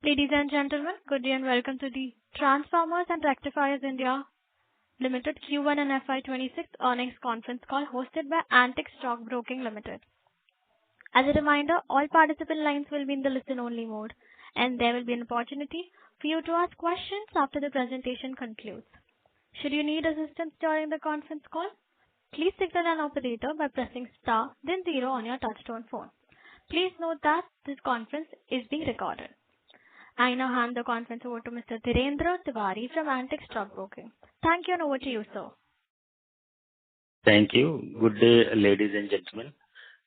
Ladies and gentlemen, good day and welcome to the Transformers and Rectifiers India Limited Q1 and FY26 earnings conference call hosted by Antique Stock Broking Limited. As a reminder, all participant lines will be in the listen-only mode, and there will be an opportunity for you to ask questions after the presentation concludes. Should you need assistance during the conference call, please signal an operator by pressing star then 0 on your touchtone phone. Please note that this conference is being recorded. I now hand the conference over to Mr. Dhirendra Tiwari from Antique Stock Broking. Thank you, and over to you, sir. Thank you. Good day, ladies and gentlemen.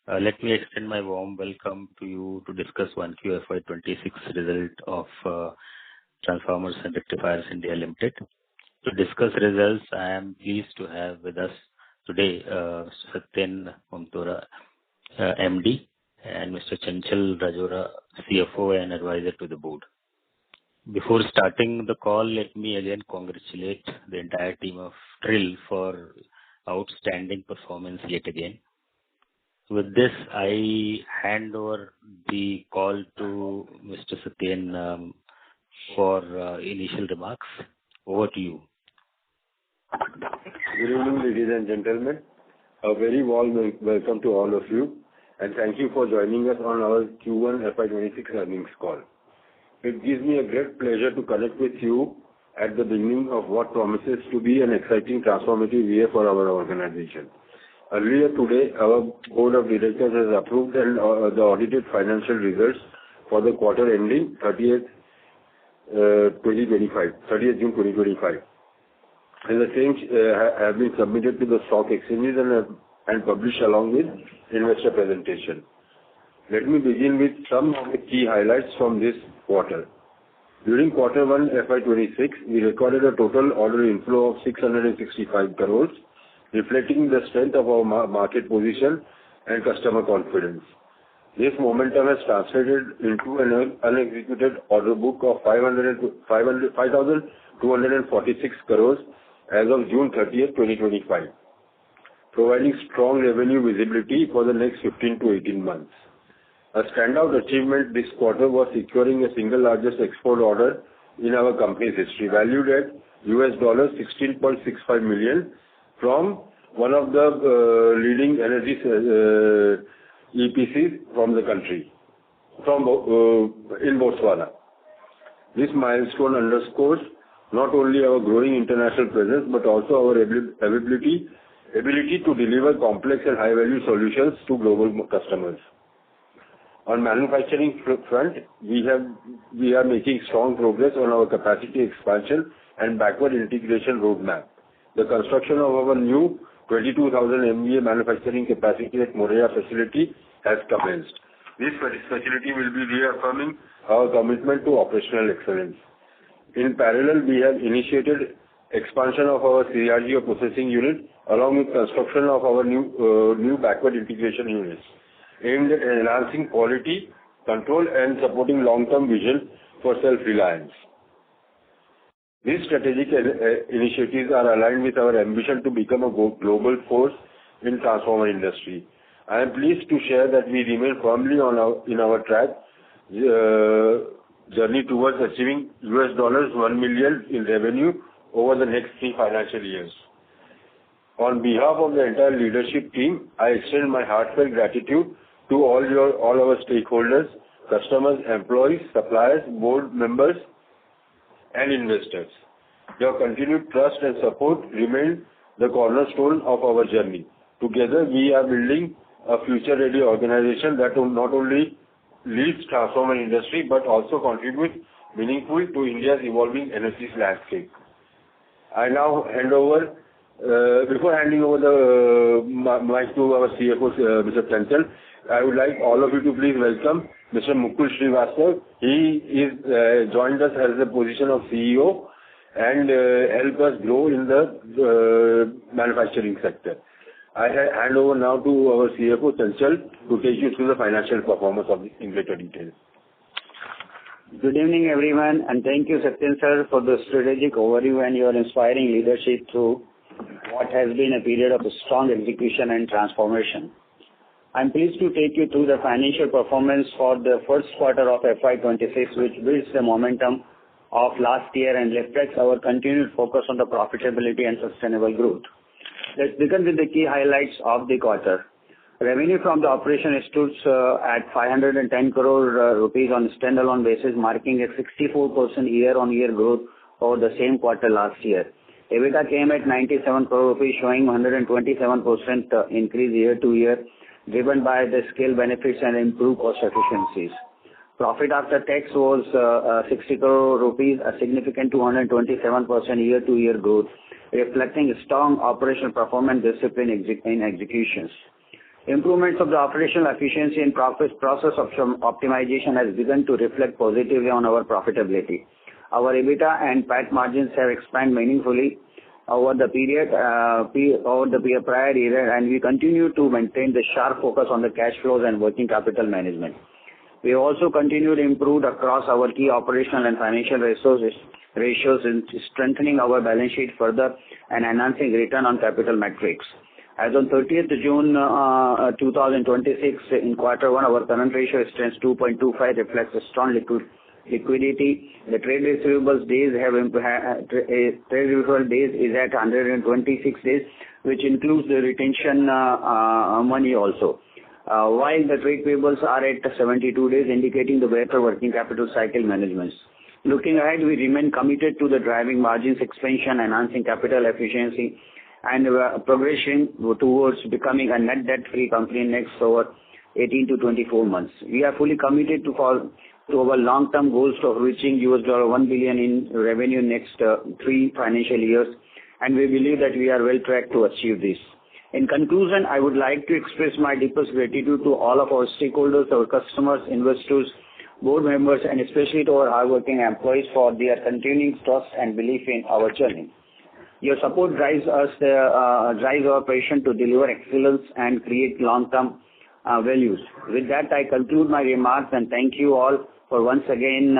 Let me extend my warm welcome to you to discuss 1Q FY26 result of Transformers and Rectifiers India Limited. To discuss results, I am pleased to have with us today Satyen Mamtora, MD, and Mr. Chanchal Rajora, CFO and advisor to the board. Before starting the call, let me again congratulate the entire team of Trill for outstanding performance yet again. With this, I hand over the call to Mr. Satyen for initial remarks. Over to you. Good evening, ladies and gentlemen. A very warm welcome to all of you, and thank you for joining us on our Q1 FY26 earnings call. It gives me a great pleasure to connect with you at the beginning of what promises to be an exciting transformative year for our organization. Earlier today, our board of directors has approved the audited financial results for the quarter ending 30th June 2025. And the same have been submitted to the stock exchanges and published along with investor presentation. Let me begin with some of the key highlights from this quarter. During quarter 1 FY26, we recorded a total order inflow of 665 crores, reflecting the strength of our market position and customer confidence. This momentum has translated into an unexecuted order book of 5,246 crores as of June 30th, 2025, providing strong revenue visibility for the next 15 to 18 months. A standout achievement this quarter was securing a single largest export order in our company's history, valued at $16.65 million from one of the leading energy EPCs from the country, in Botswana. This milestone underscores not only our growing international presence but also our ability to deliver complex and high-value solutions to global customers. On manufacturing front, we are making strong progress on our capacity expansion and backward integration roadmap. The construction of our new 22,000 MVA manufacturing capacity at Moraiya facility has commenced. This facility will be reaffirming our commitment to operational excellence. In parallel, we have initiated expansion of our CRGO processing unit along with construction of our new backward integration units, aimed at enhancing quality, control and supporting long-term vision for self-reliance. These strategic initiatives are aligned with our ambition to become a global force in transformer industry. I am pleased to share that we remain firmly in our track journey towards achieving $1 million in revenue over the next 3 financial years. On behalf of the entire leadership team, I extend my heartfelt gratitude to all our stakeholders, customers, employees, suppliers, board members, and investors. Your continued trust and support remain the cornerstone of our journey. Together, we are building a future-ready organization that will not only lead transformer industry but also contribute meaningfully to India's evolving energy landscape. I now hand over. Before handing over the mic to our CFO, Mr. Chanchal, I would like all of you to please welcome Mr. Mukul Srivastava. He is joined us as the position of CEO and help us grow in the manufacturing sector. I hand over now to our CFO, Chanchal, to take you through the financial performance of in greater detail. Good evening, everyone, and thank you, Satyen sir, for the strategic overview and your inspiring leadership through what has been a period of strong execution and transformation. I'm pleased to take you through the financial performance for the first quarter of FY26, which builds the momentum of last year and reflects our continued focus on the profitability and sustainable growth. Let's begin with the key highlights of the quarter. Revenue from the operation stood at 510 crore rupees on a standalone basis, marking a 64% year-on-year growth over the same quarter last year. EBITDA came at 97 crore rupees, showing 127% increase year-to-year, driven by the scale benefits and improved cost efficiencies. Profit after tax was 60 crore rupees, a significant 227% year-to-year growth, reflecting strong operational performance discipline in executions. Improvements of the operational efficiency and process optimization has begun to reflect positively on our profitability. Our EBITDA and PAT margins have expanded meaningfully over the prior year, and we continue to maintain the sharp focus on the cash flows and working capital management. We also continue to improve across our key operational and financial ratios in strengthening our balance sheet further and enhancing return on capital metrics. As on 30th June 2026, in quarter one, our current ratio stands 2.25, reflects a strong liquidity. The trade receivables days is at 126 days, which includes the retention money also. While the trade payables are at 72 days, indicating the better working capital cycle management. Looking ahead, we remain committed to the driving margins expansion, enhancing capital efficiency, and progressing towards becoming a net debt-free company next over 18 to 24 months. We are fully committed to our long-term goals of reaching $1 billion in revenue next 3 financial years, and we believe that we are well tracked to achieve this. In conclusion, I would like to express my deepest gratitude to all of our stakeholders, our customers, investors, board members, and especially to our hardworking employees for their continuing trust and belief in our journey. Your support drives our passion to deliver excellence and create long-term values. With that, I conclude my remarks and thank you all for once again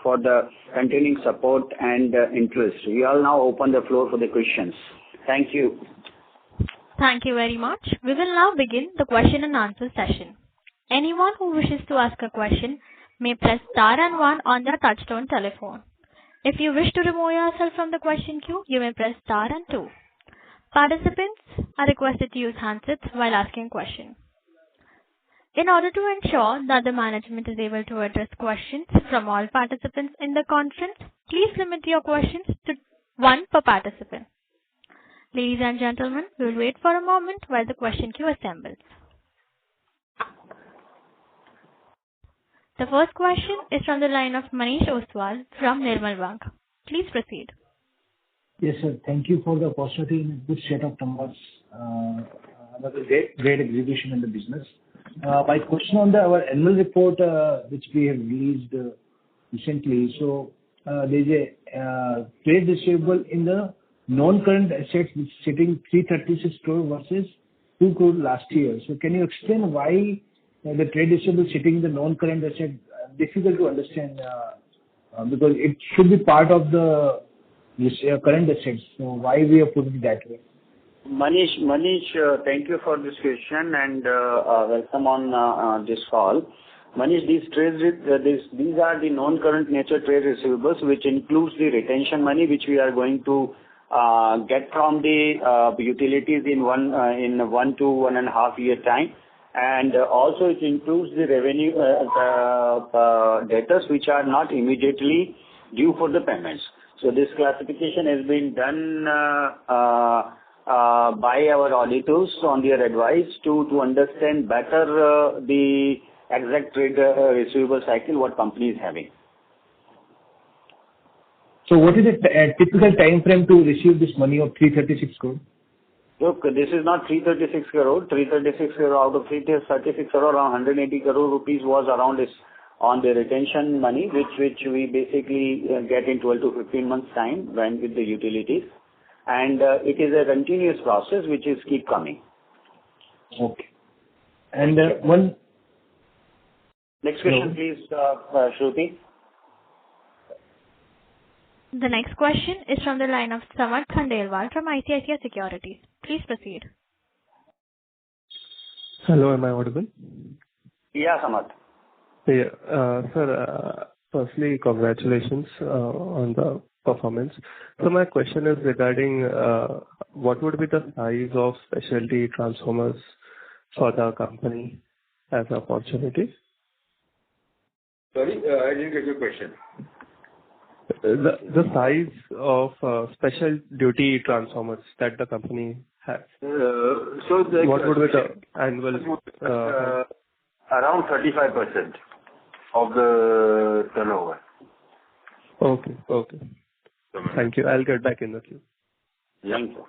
for the continuing support and interest. We all now open the floor for the questions. Thank you. Thank you very much. We will now begin the question and answer session. Anyone who wishes to ask a question may press star and 1 on their touchtone telephone. If you wish to remove yourself from the question queue, you may press star and 2. Participants are requested to use handsets while asking questions. In order to ensure that the management is able to address questions from all participants in the conference, please limit your questions to 1 per participant. Ladies and gentlemen, we will wait for a moment while the question queue assembles. The first question is from the line of Manish Oswal from Nirmal Bang. Please proceed. Yes, sir. Thank you for the opportunity and good set of numbers. Another great execution in the business. My question on our annual report, which we have released recently. So there's a trade receivable in the non-current assets which is sitting 336 crore versus 2 crore last year. So can you explain why the trade receivable sitting in the non-current asset? Difficult to understand because it should be part of the current assets. So why we have put it that way? Manish, thank you for this question and welcome on this call. Manish, these are the non-current nature trade receivables, which includes the retention money, which we are going to get from the utilities in 1 to 1.5 year time. And also it includes the revenue debtors which are not immediately due for the payments. So this classification has been done by our auditors on their advice to understand better the exact trade receivable cycle what company is having. So what is a typical time frame to receive this money of 336 crore? Look, this is not 336 crore. 336 crore out of 336 crore, around 180 crore rupees was around this on the retention money, which we basically get in 12 to 15 months time when with the utilities. And it is a continuous process which is keep coming. Okay. And one... Next question, please, Shruti. The next question is from the line of Samarth Khandelwal from ICICI Securities. Please proceed. Hello, am I audible? Yeah, Samad. Yeah. Sir, firstly, congratulations on the performance. So my question is regarding what would be the size of specialty transformers for the company as an opportunity? Sorry, I didn't get your question. The size of special duty transformers that the company has. What would be the annual? Around 35% of the turnover. Okay. Thank you. I'll get back in the queue. Thank you.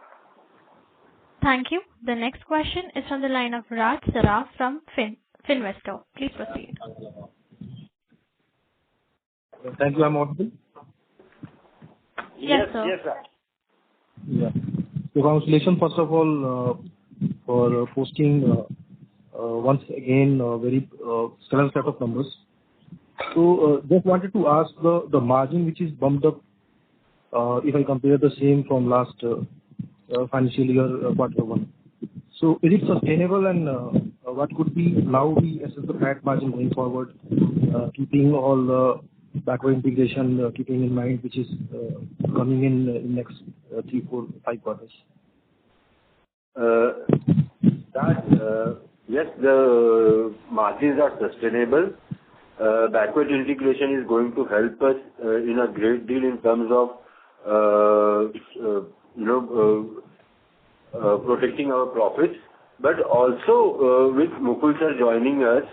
Thank you. The next question is from the line of Raj Saraf from Finvestor. Please proceed. Thank you. I'm audible? Yes, sir. Yes, sir. Yeah. Congratulations, first of all, for posting once again a very stellar set of numbers. So just wanted to ask the margin which is bumped up if I compare the same from last financial year quarter one. So is it sustainable, and what could be now we assess the PAT margin going forward, keeping all the backward integration keeping in mind, which is coming in next 3, 4, 5 quarters? Yes, the margins are sustainable. Backward integration is going to help us in a great deal in terms of protecting our profits. But also with Mukul sir joining us,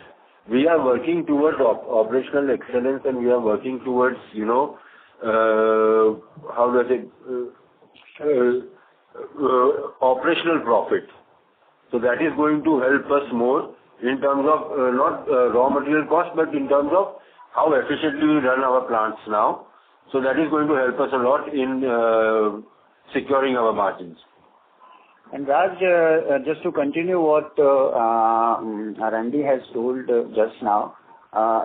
we are working towards operational excellence, and we are working towards operational profit. So that is going to help us more in terms of not raw material cost, but in terms of how efficiently we run our plants now. So that is going to help us a lot in securing our margins. And Raj, just to continue what Randy has told just now,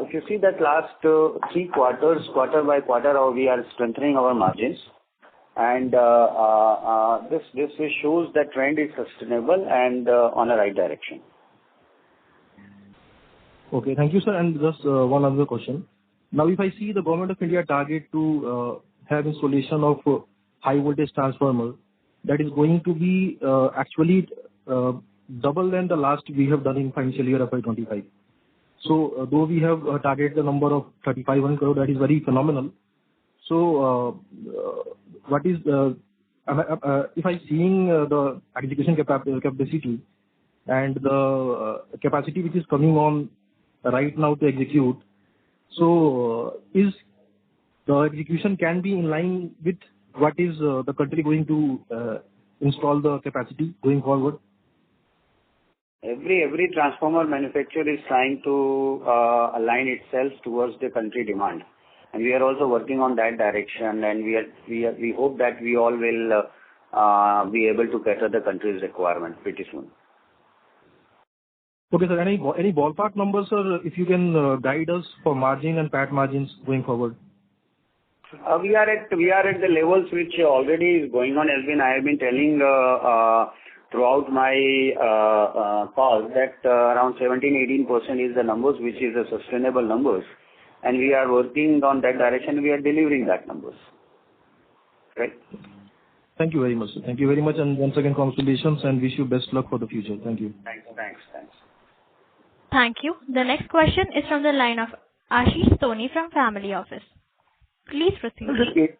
if you see that last 3 quarters, quarter by quarter, we are strengthening our margins. And this shows that trend is sustainable and on the right direction. Okay, thank you, sir. And just one other question. Now, if I see the Government of India target to have installation of high voltage transformer, that is going to be actually double than the last we have done in financial year FY25. So though we have targeted the number of 35,000 crore, that is very phenomenal. So what is if I seeing the execution capacity and the capacity which is coming on right now to execute, so is the execution can be in line with what is the country going to install the capacity going forward? Every transformer manufacturer is trying to align itself towards the country demand, and we are also working on that direction. And we hope that we all will be able to cater the country's requirement pretty soon. Okay, sir. Any ballpark numbers, sir, if you can guide us for margin and PAT margins going forward? We are at the levels which already is going on. I have been telling throughout my call that around 17-18% is the numbers, which is the sustainable numbers, and we are working on that direction. We are delivering that numbers. Right. Thank you very much, sir. Thank you very much, and once again, congratulations, and wish you best luck for the future. Thank you. Thanks. Thank you. The next question is from the line of Ashish Soni from Family Office. Please proceed.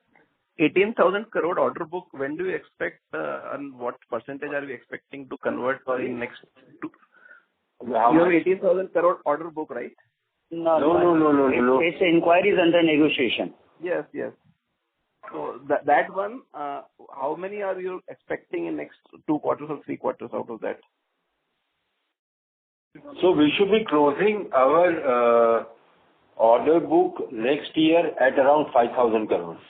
18,000 crore order book, when do you expect and what percentage are we expecting to convert in next 2? You have 18,000 crore order book, right? No. It's inquiries under negotiation. Yes. So that one, how many are you expecting in next 2 quarters or 3 quarters out of that? So we should be closing our order book next year at around 5,000 crores.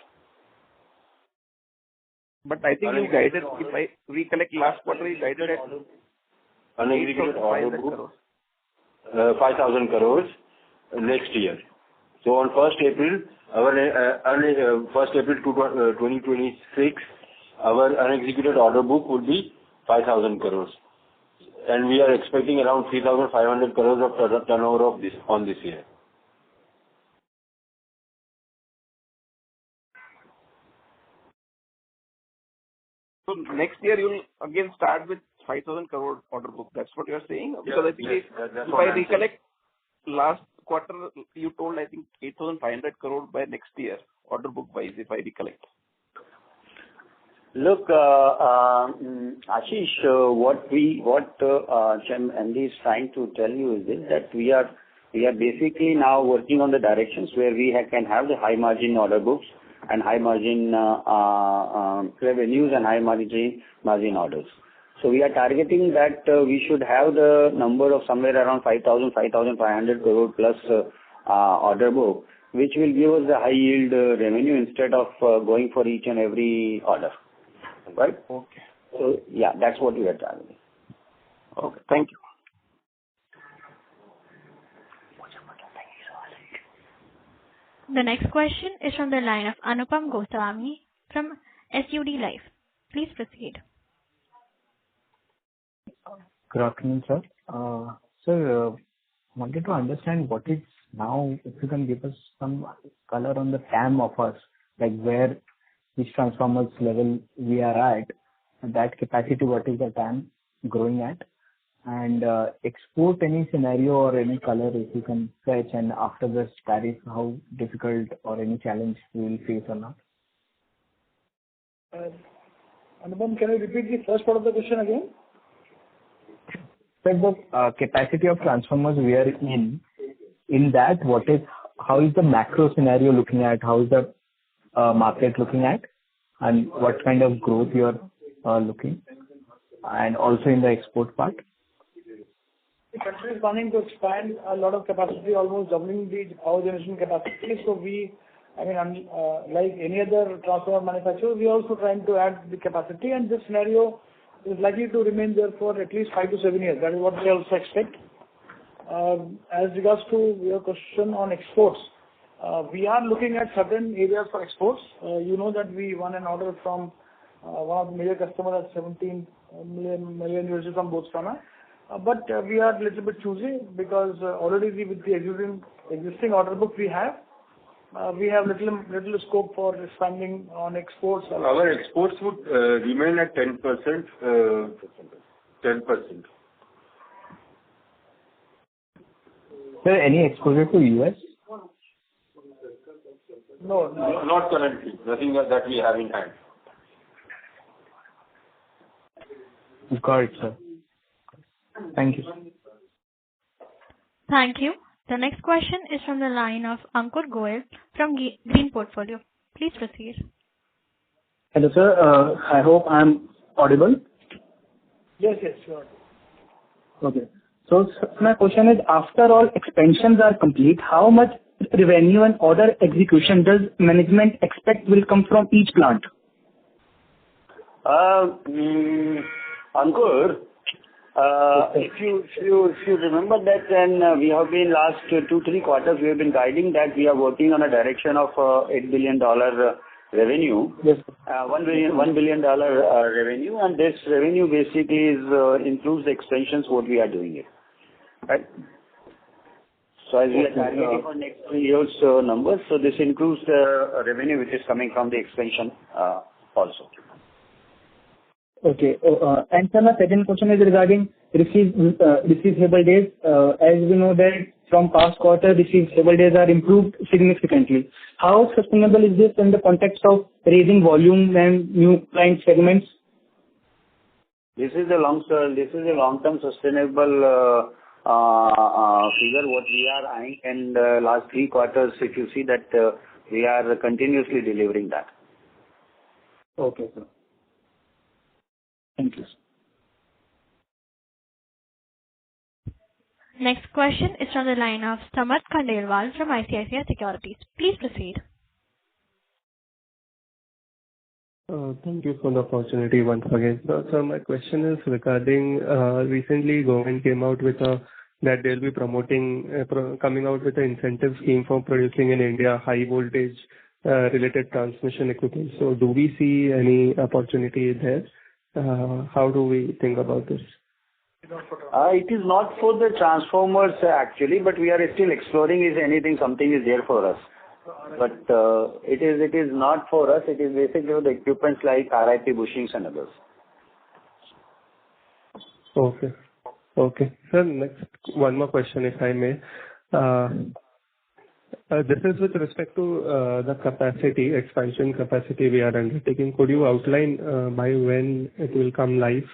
But I think you guided, if I recollect last quarter, you guided at unexecuted order book 5,000 crores next year. So on 1st April, our 1st April 2026, our unexecuted order book would be 5,000 crores. and we are expecting around 3,500 crores of turnover of this year. So next year you'll again start with 5,000 crore order book. That's what you're saying? Because I think if I recollect, last quarter you told, I think, 8,500 crore by next year, order book wise, if I recollect. Look, Ashish, what MD is trying to tell you is this, that we are basically now working on the directions where we can have the high margin order books and high margin revenues and high margin orders. So we are targeting that we should have the number of somewhere around 5,500 crore plus order book, which will give us the high yield revenue instead of going for each and every order. Right? Okay. So yeah, that's what we are targeting. Okay. Thank you. The next question is from the line of Anupam Goswami from SUD Life. Please proceed. Good afternoon, sir. Sir, wanted to understand what is now, if you can give us some color on the TAM of us, like where which transformers level we are at, and that capacity, what is the TAM growing at, and export any scenario or any color if you can fetch, and after this tariff, how difficult or any challenge we will face or not? Anupam, can you repeat the first part of the question again? Sir, the capacity of transformers we are in that, how is the macro scenario looking at, how is the market looking at, and what kind of growth you are looking, and also in the export part? The country is planning to expand a lot of capacity, almost doubling the power generation capacity. So like any other transformer manufacturer, we are also trying to add the capacity, and this scenario is likely to remain there for at least 5 to 7 years. That is what we also expect. As regards to your question on exports, we are looking at certain areas for exports. You know that we won an order from one of the major customers at $17 million from Botswana. But we are a little bit choosy because already with the existing order book we have little scope for expanding on exports. Our exports would remain at 10%. 10%. Sir, any exposure to US? No, not currently. Nothing that we have in hand. Got it, sir. Thank you. Thank you. The next question is from the line of Ankur Goel from Green Portfolio. Please proceed. Hello, sir. I hope I'm audible. Yes, sure. Okay. So my question is, after all expansions are complete, how much revenue and order execution does management expect will come from each plant? Ankur, if you remember that, then we have been last 2-3 quarters, we have been guiding that we are working on a direction of $8 billion revenue. Yes. $1 billion revenue, and this revenue basically includes the extensions what we are doing it. Right? So as we are targeting for next 3 years numbers, so this includes the revenue which is coming from the extension also. Okay. And sir, my second question is regarding receivable days. As we know that from past quarter, receivable days are improved significantly. How sustainable is this in the context of raising volume and new client segments? This is a long-term sustainable figure what we are eyeing, and last 3 quarters, if you see that we are continuously delivering that. Okay, sir. Thank you. Next question is from the line of Samarth Khandelwal from ICICI Securities. Please proceed. Thank you for the opportunity once again. So my question is regarding recently government came out with that they'll be coming out with an incentive scheme for producing in India high voltage related transmission equipment. So do we see any opportunity there? How do we think about this? It is not for the transformers actually, but we are still exploring if something is there for us. But it is not for us. It is basically for the equipments like RIP bushings and others. Okay. Okay. Sir, next, one more question, if I may. This is with respect to the expansion capacity we are undertaking. Could you outline by when it will come live?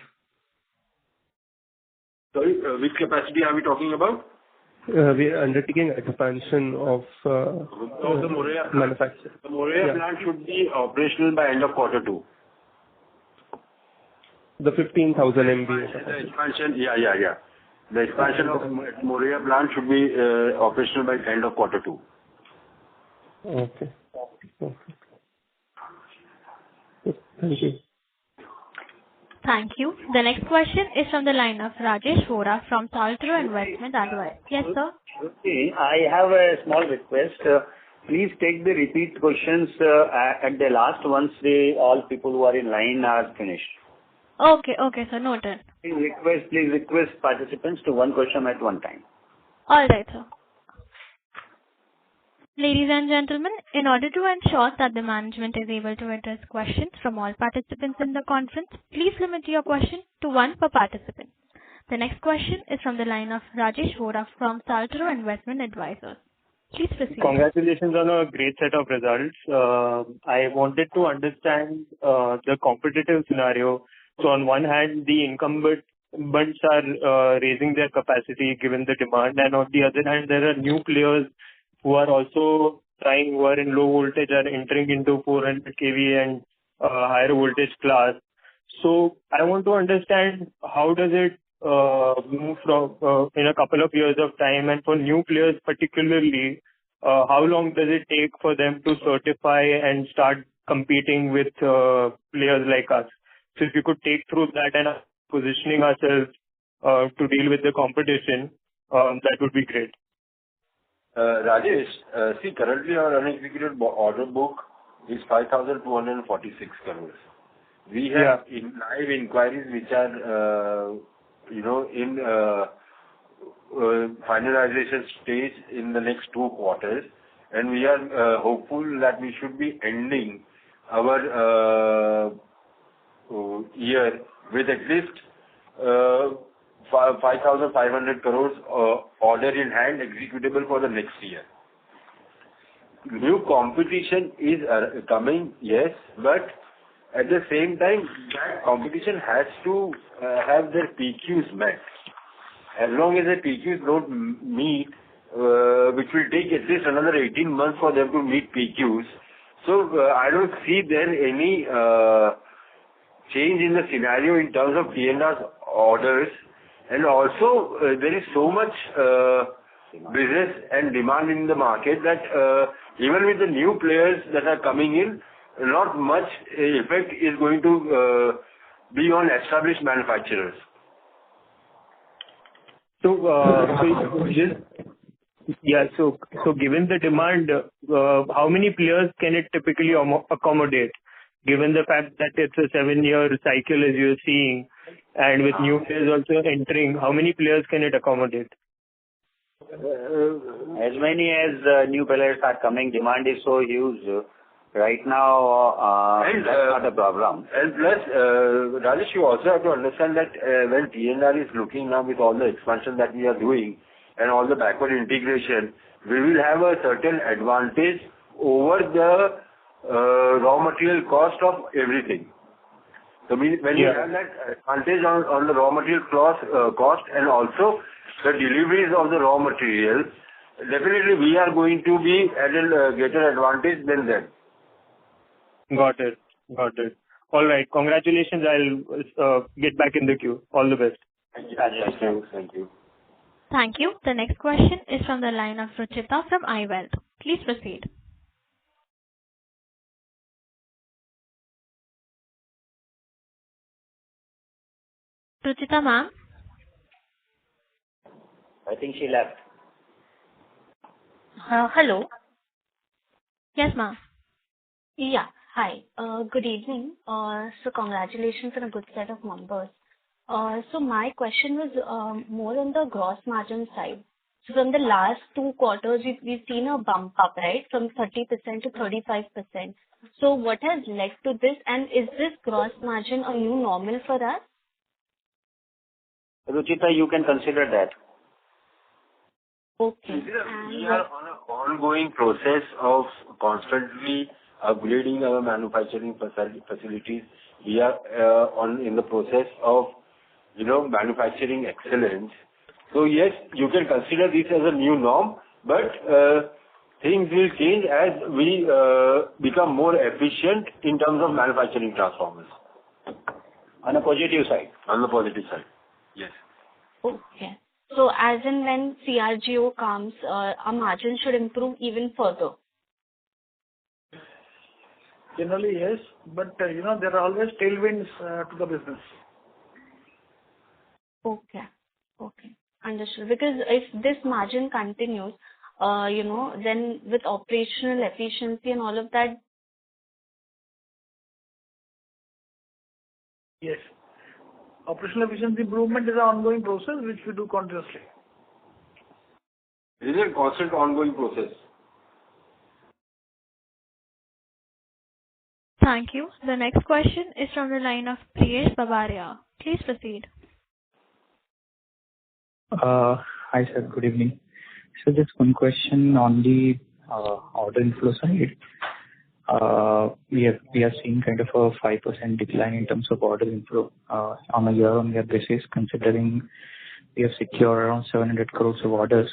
Sorry, which capacity are we talking about? We are undertaking expansion of the Moraiya manufacturing. The Moraiya plant should be operational by end of quarter 2. The 15,000 MVA. The expansion, The expansion of Moraiya plant should be operational by end of quarter 2. Okay. Thank you. Thank you. The next question is from the line of Rajesh Vora from Saltro Investment Advice. Yes, sir. Okay, I have a small request. Please take the repeat questions at the last once all people who are in line are finished. Okay, sir. Noted. Please request participants to one question at one time. All right, sir. Ladies and gentlemen, in order to ensure that the management is able to address questions from all participants in the conference, please limit your question to one per participant. The next question is from the line of Rajesh Vora from Saltro Investment Advisors. Please proceed. Congratulations on a great set of results. I wanted to understand the competitive scenario. So on one hand, the incumbents are raising their capacity given the demand, and on the other hand, there are new players who are also who are in low voltage, are entering into 400 kV and higher voltage class. So I want to understand how does it move from in a couple of years of time, and for new players particularly, how long does it take for them to certify and start competing with players like us? So if you could take through that and positioning ourselves to deal with the competition, that would be great. Rajesh, see, currently our unexecuted order book is 5,246 crores. We have live inquiries which are, in finalization stage in the next 2 quarters, and we are hopeful that we should be ending our year with at least 5,500 crores order in hand executable for the next year. New competition is coming, yes, but at the same time, that competition has to have their PQs met. As long as the PQs don't meet, which will take at least another 18 months for them to meet PQs. So I don't see there any change in the scenario in terms of P&R's orders. And also, there is so much business and demand in the market that even with the new players that are coming in, not much effect is going to be on established manufacturers. So given the demand, how many players can it typically accommodate? Given the fact that it's a 7-year cycle as you're seeing, and with new players also entering, how many players can it accommodate? As many as new players are coming, demand is so huge. Right now, that's not a problem. And plus, Rajesh, you also have to understand that when P&R is looking now with all the expansion that we are doing and all the backward integration, we will have a certain advantage over the raw material cost of everything. So when you have that advantage on the raw material cost and also the deliveries of the raw material, definitely we are going to be at a greater advantage than them. Got it. All right. Congratulations. I'll get back in the queue. All the best. Thank you. Thank you. The next question is from the line of Ruchita from iWealth. Please proceed. Ruchita ma'am? I think she left. Hello. Yes, ma'am. Yeah. Hi. Good evening. So congratulations on a good set of numbers. So my question was more on the gross margin side. So from the last 2 quarters, we've seen a bump up, right, from 30% to 35%. So what has led to this, and is this gross margin a new normal for us? Ruchita, you can consider that. Okay. We are on an ongoing process of constantly upgrading our manufacturing facilities. We are in the process of, manufacturing excellence. So yes, you can consider this as a new norm, but things will change as we become more efficient in terms of manufacturing transformers. On a positive side. On the positive side, yes. Okay. So as and when CRGO comes, our margin should improve even further. Generally, yes, but there are always tailwinds to the business. Okay. Understood. Because if this margin continues, then with operational efficiency and all of that. Yes. Operational efficiency improvement is an ongoing process which we do continuously. It is a constant ongoing process. Thank you. The next question is from the line of Priyesh Babaria. Please proceed. Hi, sir. Good evening. So just one question on the order inflow side. We have seen kind of a 5% decline in terms of order inflow on a year-on-year basis, considering we have secured around 700 crores of orders.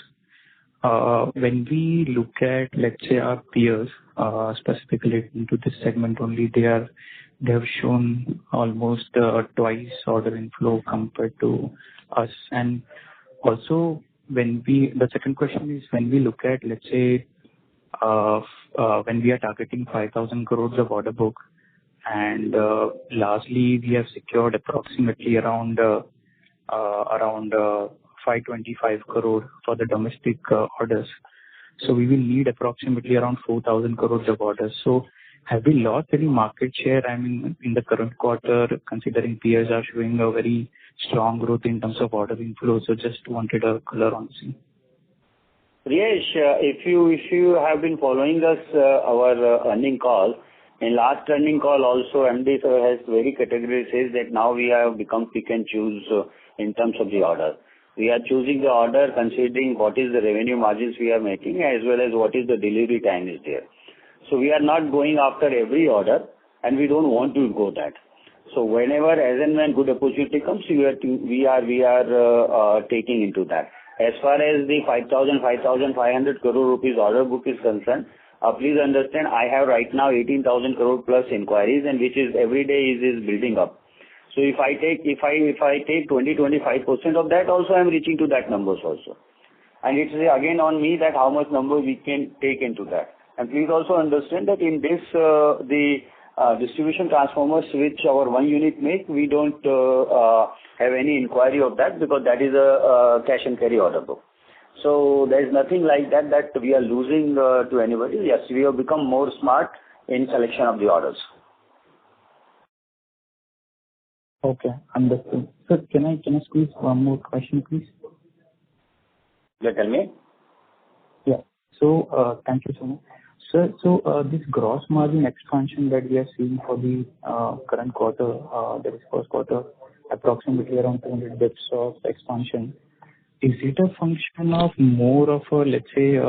When we look at, let's say, our peers, specifically into this segment only, they have shown almost twice order inflow compared to us. And also, the second question is, when we look at, let's say, when we are targeting 5,000 crores of order book, and lastly, we have secured approximately around 525 crore for the domestic orders. So we will need approximately around 4,000 crores of orders. So have we lost any market share, in the current quarter, considering peers are showing a very strong growth in terms of order inflow? So just wanted a color on this. Priyesh, if you have been following us, our earning call, in last earning call also, MD sir has very categorically says that now we have become pick and choose in terms of the order. We are choosing the order considering what is the revenue margins we are making as well as what is the delivery time is there. So we are not going after every order, and we don't want to go that. So whenever, as and when good opportunity comes, we are taking into that. As far as the 5,500 crore rupees order book is concerned, please understand, I have right now 18,000 crore plus inquiries, and which is every day is building up. So if I take 20-25% of that, also I am reaching to that numbers also. And it's again on me that how much number we can take into that. And please also understand that in this the distribution transformers which our one unit make, we don't have any inquiry of that, because that is a cash and carry order book. So there is nothing like that we are losing to anybody. Yes, we have become more smart in selection of the orders. Okay, understood. Sir, can I squeeze one more question, please? Yeah, tell me. Yeah. So thank you so much. Sir, so this gross margin expansion that we are seeing for the current quarter, that is first quarter, approximately around 200 bits of expansion. Is it a function of more of a, let's say,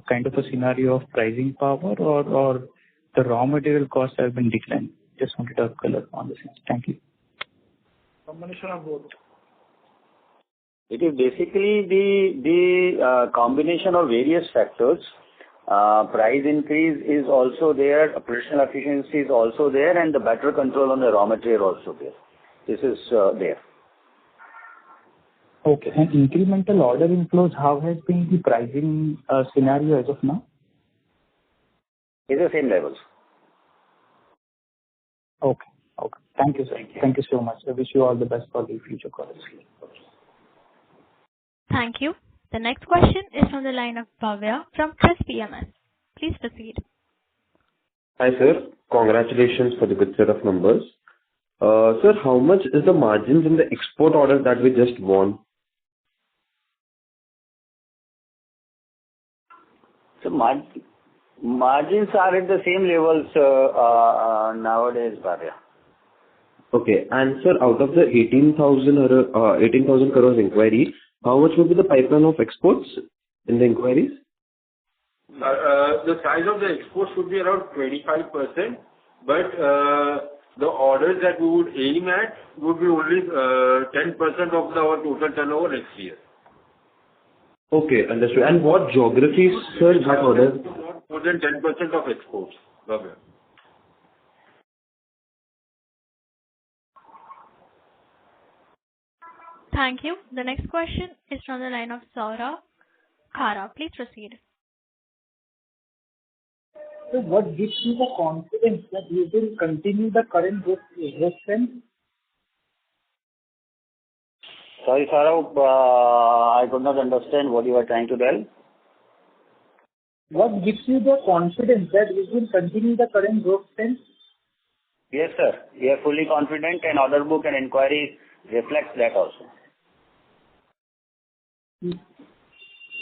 kind of a scenario of pricing power, or the raw material costs have been declined? Just wanted a color on this. Thank you. Combination of both. It is basically the combination of various factors. Price increase is also there, operational efficiency is also there, and the better control on the raw material also there. This is there. Okay. And incremental order inflows, how has been the pricing scenario as of now? It's the same levels. Okay. Thank you, sir. Thank you so much. I wish you all the best for the future quarters. Thank you. The next question is from the line of Bhavya from Chris PMS. Please proceed. Hi, sir. Congratulations for the good set of numbers. Sir, how much is the margins in the export order that we just won? So margins are at the same levels nowadays, Bhavya. Okay. And sir, out of the 18,000 crores inquiry, how much would be the pipeline of exports in the inquiries? The size of the exports would be around 25%, but the orders that we would aim at would be only 10% of our total turnover next year. Okay, understood. And what geographies, sir, that order? Not more than 10% of exports. Okay. Thank you. The next question is from the line of Saurabh Khara. Please proceed. So what gives you the confidence that you will continue the current growth trend? Sorry, Saurabh, I could not understand what you are trying to tell. What gives you the confidence that you will continue the current growth trend? Yes, sir. We are fully confident, and order book and inquiries reflects that also.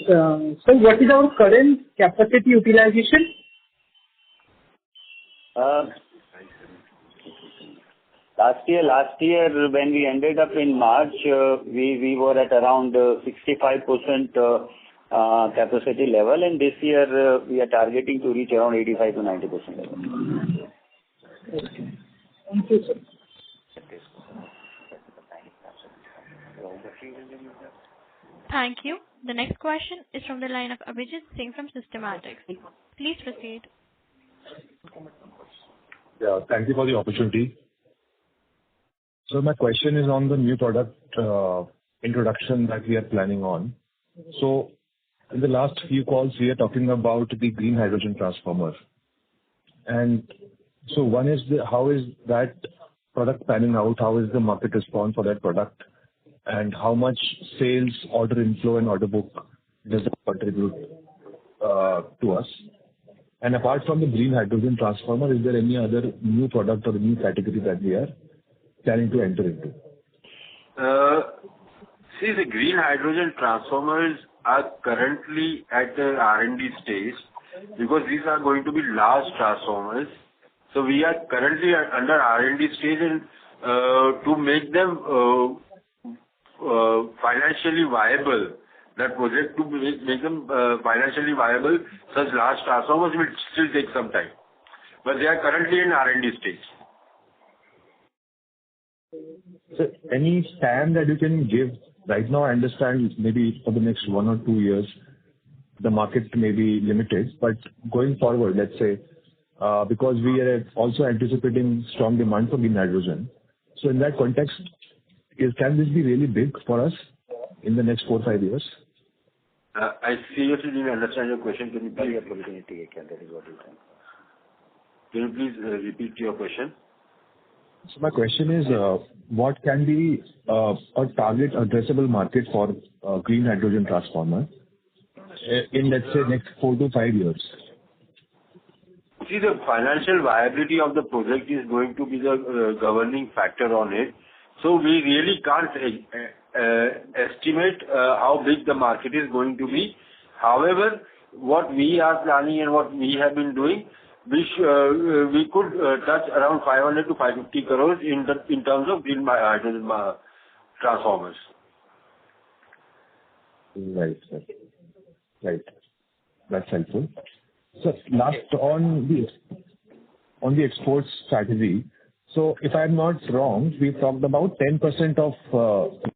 So what is our current capacity utilization? Last year, when we ended up in March, we were at around 65% capacity level, and this year we are targeting to reach around 85 to 90% level. Okay. Thank you, sir. Thank you. The next question is from the line of Abhijit Singh from Systematics. Please proceed. Yeah, thank you for the opportunity. So my question is on the new product introduction that we are planning on. So in the last few calls, we are talking about the green hydrogen transformer. And so one is how is that product panning out? How is the market response for that product? And how much sales, order inflow, and order book does it contribute to us? And apart from the green hydrogen transformer, is there any other new product or new category that we are planning to enter into? See, the green hydrogen transformers are currently at the R&D stage because these are going to be large transformers. So we are currently under R&D stage and to make them financially viable, that project to make them financially viable, such large transformers will still take some time. But they are currently in R&D stage. So any stand that you can give right now? I understand maybe for the next 1 or 2 years, the market may be limited, but going forward, let's say, because we are also anticipating strong demand for green hydrogen. So in that context, can this be really big for us in the next 4 or 5 years? I seriously didn't understand your question. Can you please, repeat your question? So my question is, what can be a target addressable market for green hydrogen transformer in, let's say, next 4 to 5 years? See, the financial viability of the project is going to be the governing factor on it. So we really can't estimate how big the market is going to be. However, what we are planning and what we have been doing, we could touch around 500 to 550 crores in terms of green hydrogen transformers. Right, sir. Right. That's helpful. So last on the export strategy. So if I'm not wrong, we've talked about 10% of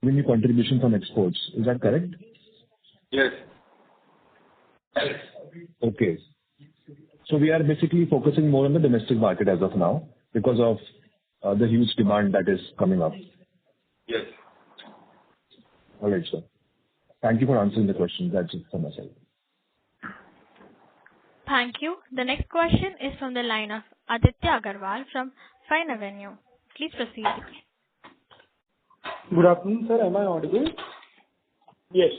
revenue contribution from exports. Is that correct? Yes. Okay. So we are basically focusing more on the domestic market as of now because of the huge demand that is coming up. Yes. All right, sir. Thank you for answering the question. That's it from my side. Thank you. The next question is from the line of Aditya Agarwal from Fine Avenue. Please proceed. Good afternoon, sir. Am I audible? Yes.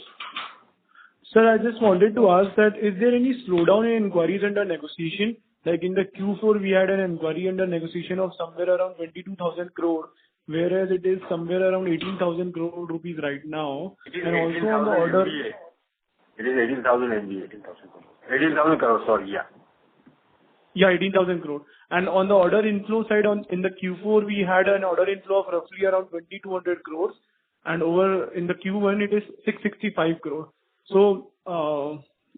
Sir, I just wanted to ask that is there any slowdown in inquiries under negotiation like in the Q4, we had an inquiry under negotiation of somewhere around 22,000 crore, whereas it is somewhere around 18,000 crore rupees right now. It is And also on the 18,000 order. MVA. It is 18,000 MVA. 18,000 crore, sorry, yeah. Yeah, 18,000 crore. And on the order inflow side, in the Q4, we had an order inflow of roughly around 2,200 crores, and over in the Q1, it is 665 crore. So,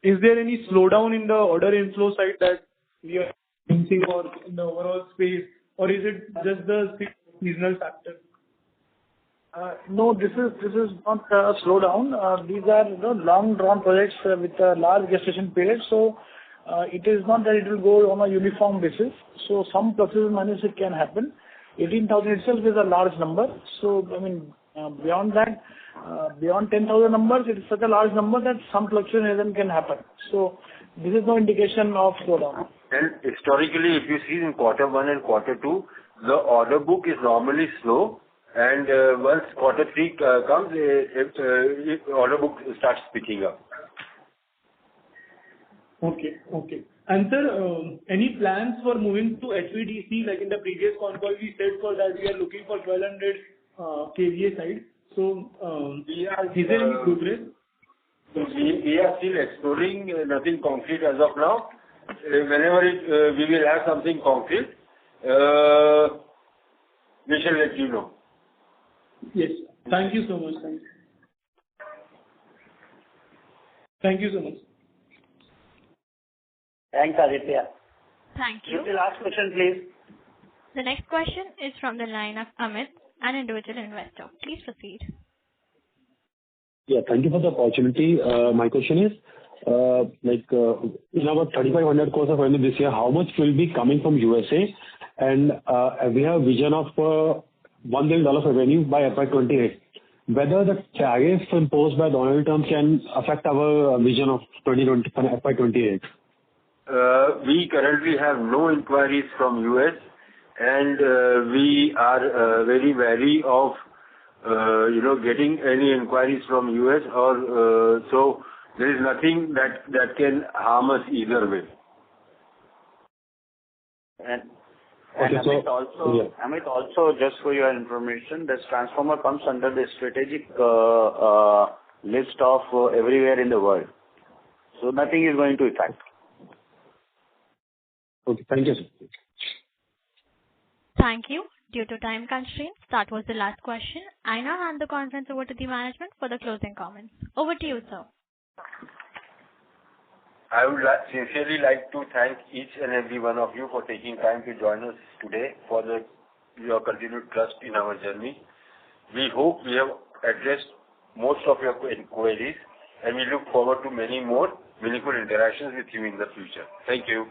is there any slowdown in the order inflow side that we are facing or in the overall space, or is it just the seasonal factor? No, this is not a slowdown. These are, long drawn projects with a large gestation period. So, it is not that it will go on a uniform basis. So some pluses and minuses can happen. 18,000 itself is a large number. So, I mean, beyond that, beyond 10,000 numbers, it is such a large number that some fluctuation can happen. So this is no indication of slowdown. And historically, if you see in quarter 1 and quarter 2, the order book is normally slow. And once quarter 3 comes, order book starts picking up. Okay. And sir, any plans for moving to HVDC? Like in the previous Concall, we said for that we are looking for 1,200 kVA side. So, is there any progress? We are still exploring, nothing concrete as of now. Whenever we will have something concrete, we shall let you know. Yes. Thank you so much. Thank you so much. Thanks, Aditya. Thank you. The last question, please. The next question is from the line of Amit, an individual investor. Please proceed. Yeah, thank you for the opportunity. My question is, in our 3,500 crores of revenue this year, how much will be coming from USA? And we have vision of $1 billion revenue by FY28. Whether the tariffs imposed by Donald Trump can affect our vision of FY28? We currently have no inquiries from US, and we are very wary of getting any inquiries from US, or so there is nothing that can harm us either way. And Amit also, just for your information, this transformer comes under the strategic list of everywhere in the world. So nothing is going to affect. Okay, thank you, sir. Thank you. Due to time constraints, that was the last question. I now hand the conference over to the management for the closing comments. Over to you, sir. I would sincerely like to thank each and every one of you for taking time to join us today, for your continued trust in our journey. We hope we have addressed most of your inquiries, and we look forward to many more meaningful interactions with you in the future. Thank you.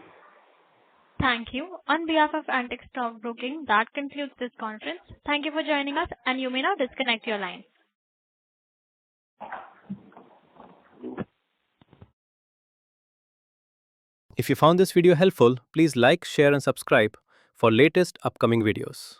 Thank you. On behalf of Antique Stock Broking, that concludes this conference. Thank you for joining us, and you may now disconnect your line. If you found this video helpful, please like, share and subscribe for latest upcoming videos.